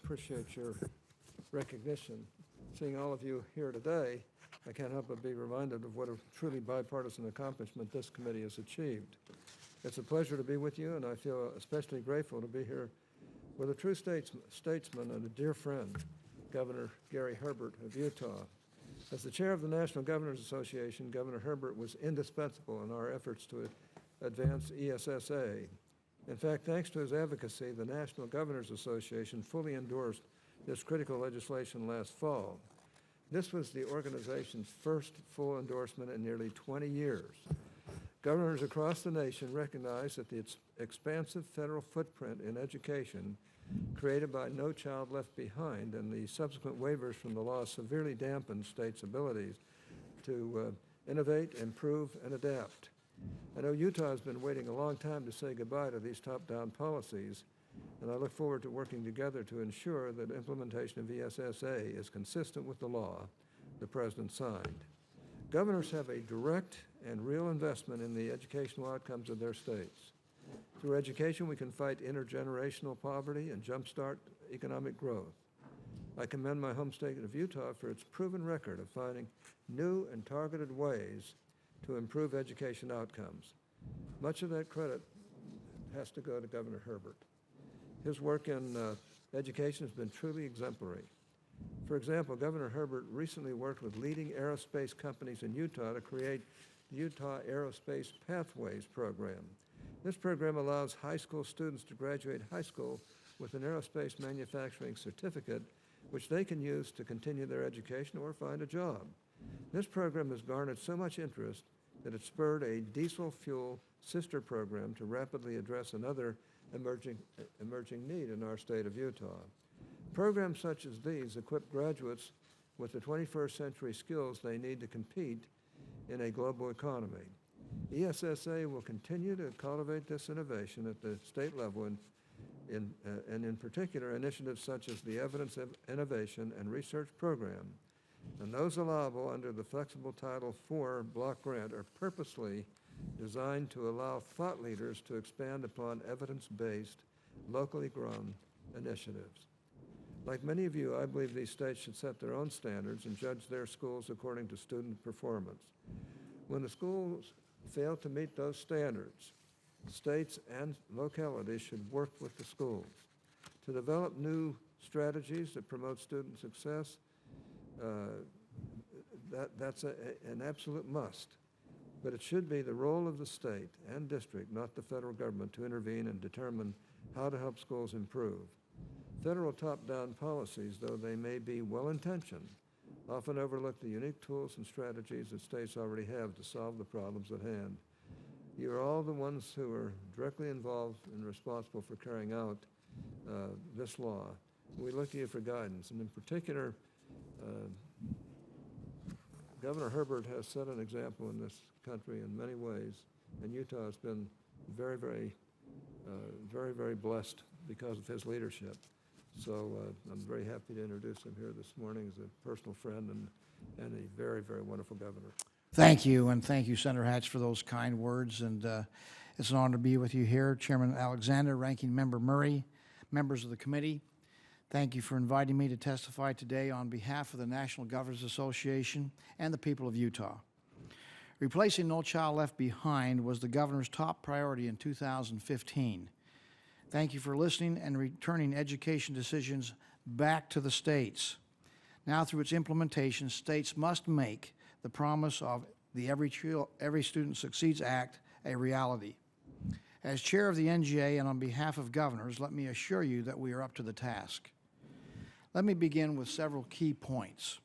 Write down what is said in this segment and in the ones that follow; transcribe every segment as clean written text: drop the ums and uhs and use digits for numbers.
appreciate your recognition. Seeing all of you here today, I can't help but be reminded of what a truly bipartisan accomplishment this committee has achieved. It's a pleasure to be with you, and I feel especially grateful to be here with a true statesman and a dear friend, Governor Gary Herbert of Utah. As the chair of the National Governors Association, Governor Herbert was indispensable in our efforts to advance ESSA. In fact, thanks to his advocacy, the National Governors Association fully endorsed this critical legislation last fall. This was the organization's first full endorsement in nearly 20 years. Governors across the nation recognize that the expansive federal footprint in education created by No Child Left Behind and the subsequent waivers from the law severely dampened states' abilities to innovate, improve, and adapt. I know Utah has been waiting a long time to say goodbye to these top-down policies, and I look forward to working together to ensure that implementation of ESSA is consistent with the law the President signed. Governors have a direct and real investment in the educational outcomes of their states. Through education, we can fight intergenerational poverty and jumpstart economic growth. I commend my home state of Utah for its proven record of finding new and targeted ways to improve education outcomes. Much of that credit has to go to Governor Herbert. His work in education has been truly exemplary. For example, Governor Herbert recently worked with leading aerospace companies in Utah to create the Utah Aerospace Pathways program. This program allows high school students to graduate high school with an aerospace manufacturing certificate, which they can use to continue their education or find a job. This program has garnered so much interest that it spurred a diesel fuel sister program to rapidly address another emerging need in our state of Utah. Programs such as these equip graduates with the 21st century skills they need to compete in a global economy. ESSA will continue to cultivate this innovation at the state level and in particular initiatives such as the Evidence of Innovation and Research Program, and those allowable under the flexible Title IV block grant are purposely designed to allow thought leaders to expand upon evidence-based, locally grown initiatives. Like many of you, I believe these states should set their own standards and judge their schools according to student performance. When the schools fail to meet those standards, states and localities should work with the schools to develop new strategies that promote student success. That's an absolute must. But it should be the role of the state and district, not the federal government, to intervene and determine how to help schools improve. Federal top-down policies, though they may be well-intentioned, often overlook the unique tools and strategies that states already have to solve the problems at hand. You are all the ones who are directly involved and responsible for carrying out this law. We look to you for guidance, and in particular, Governor Herbert has set an example in this country in many ways, and Utah has been very, very blessed because of his leadership. So I'm very happy to introduce him here this morning as a personal friend and a very, very wonderful governor. Thank you, and thank you, Senator Hatch, for those kind words. And it's an honor to be with you here. Chairman Alexander, Ranking Member Murray, members of the committee, thank you for inviting me to testify today on behalf of the National Governors Association and the people of Utah. Replacing No Child Left Behind was the governor's top priority in 2015. Thank you for listening and returning education decisions back to the states. Now, through its implementation, states must make the promise of the Every Student Succeeds Act a reality. As chair of the NGA and on behalf of governors, let me assure you that we are up to the task. Let me begin with several key points.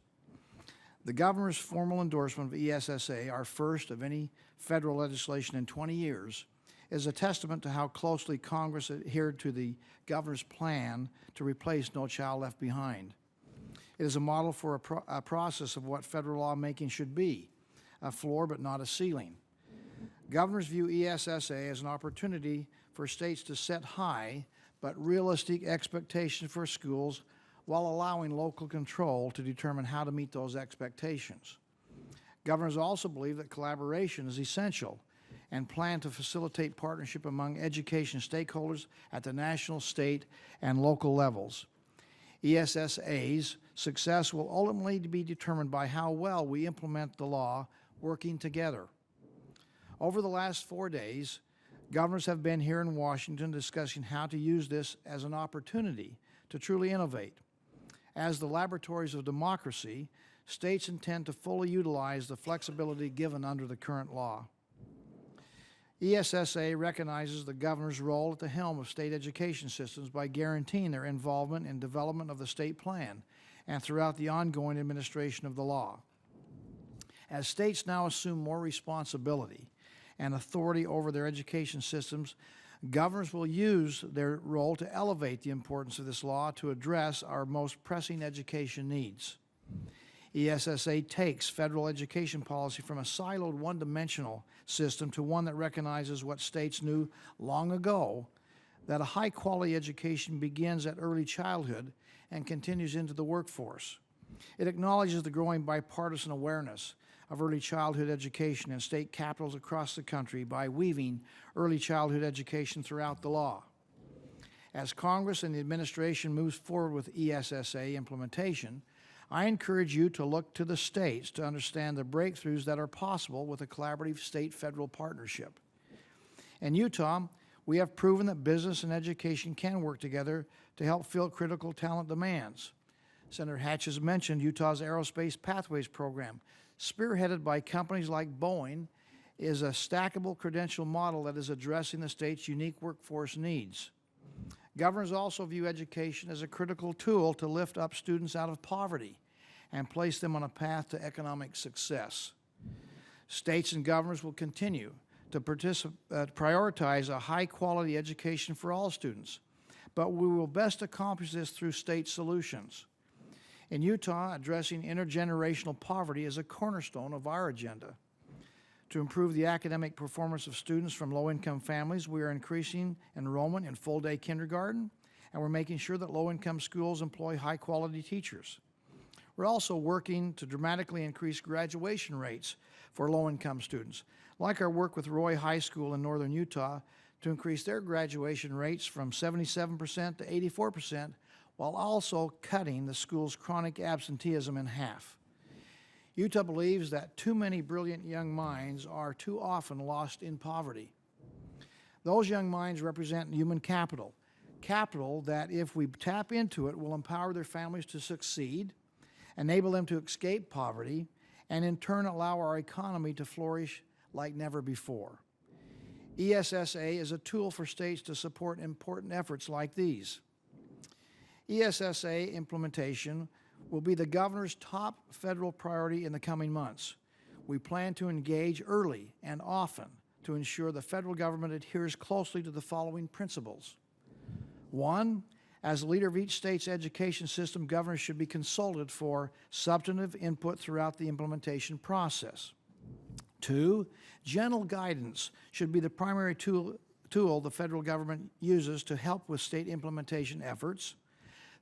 The governor's formal endorsement of ESSA, our first of any federal legislation in 20 years, is a testament to how closely Congress adhered to the governor's plan to replace No Child Left Behind. It is a model for a process of what federal lawmaking should be, a floor but not a ceiling. Governors view ESSA as an opportunity for states to set high but realistic expectations for schools while allowing local control to determine how to meet those expectations. Governors also believe that collaboration is essential and plan to facilitate partnership among education stakeholders at the national, state, and local levels. ESSA's success will ultimately be determined by how well we implement the law working together. Over the last 4 days, governors have been here in Washington discussing how to use this as an opportunity to truly innovate. As the laboratories of democracy, states intend to fully utilize the flexibility given under the current law. ESSA recognizes the governor's role at the helm of state education systems by guaranteeing their involvement in development of the state plan and throughout the ongoing administration of the law. As states now assume more responsibility and authority over their education systems, governors will use their role to elevate the importance of this law to address our most pressing education needs. ESSA takes federal education policy from a siloed, one-dimensional system to one that recognizes what states knew long ago, that a high-quality education begins at early childhood and continues into the workforce. It acknowledges the growing bipartisan awareness of early childhood education in state capitals across the country by weaving early childhood education throughout the law. As Congress and the administration moves forward with ESSA implementation, I encourage you to look to the states to understand the breakthroughs that are possible with a collaborative state-federal partnership. In Utah, we have proven that business and education can work together to help fill critical talent demands. Senator Hatch has mentioned Utah's Aerospace Pathways program, spearheaded by companies like Boeing, is a stackable credential model that is addressing the state's unique workforce needs. Governors also view education as a critical tool to lift up students out of poverty and place them on a path to economic success. States and governors will continue to prioritize a high-quality education for all students, but we will best accomplish this through state solutions. In Utah, addressing intergenerational poverty is a cornerstone of our agenda. To improve the academic performance of students from low-income families, we are increasing enrollment in full-day kindergarten, and we're making sure that low-income schools employ high-quality teachers. We're also working to dramatically increase graduation rates for low-income students, like our work with Roy High School in northern Utah to increase their graduation rates from 77% to 84%, while also cutting the school's chronic absenteeism in half. Utah believes that too many brilliant young minds are too often lost in poverty. Those young minds represent human capital, capital that, if we tap into it, will empower their families to succeed, enable them to escape poverty, and in turn allow our economy to flourish like never before. ESSA is a tool for states to support important efforts like these. ESSA implementation will be the governor's top federal priority in the coming months. We plan to engage early and often to ensure the federal government adheres closely to the following principles. 1, as the leader of each state's education system, governors should be consulted for substantive input throughout the implementation process. 2, gentle guidance should be the primary tool the federal government uses to help with state implementation efforts.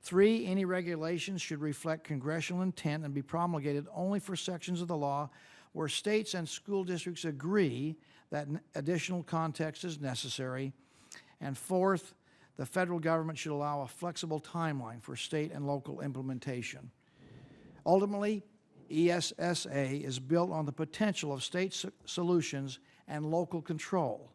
3, any regulations should reflect congressional intent and be promulgated only for sections of the law where states and school districts agree that additional context is necessary. And 4th, the federal government should allow a flexible timeline for state and local implementation. Ultimately, ESSA is built on the potential of state solutions and local control,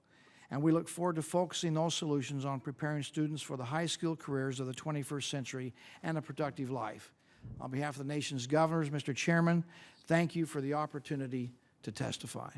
and we look forward to focusing those solutions on preparing students for the high-skilled careers of the 21st century and a productive life. On behalf of the nation's governors, Mr. Chairman, thank you for the opportunity to testify.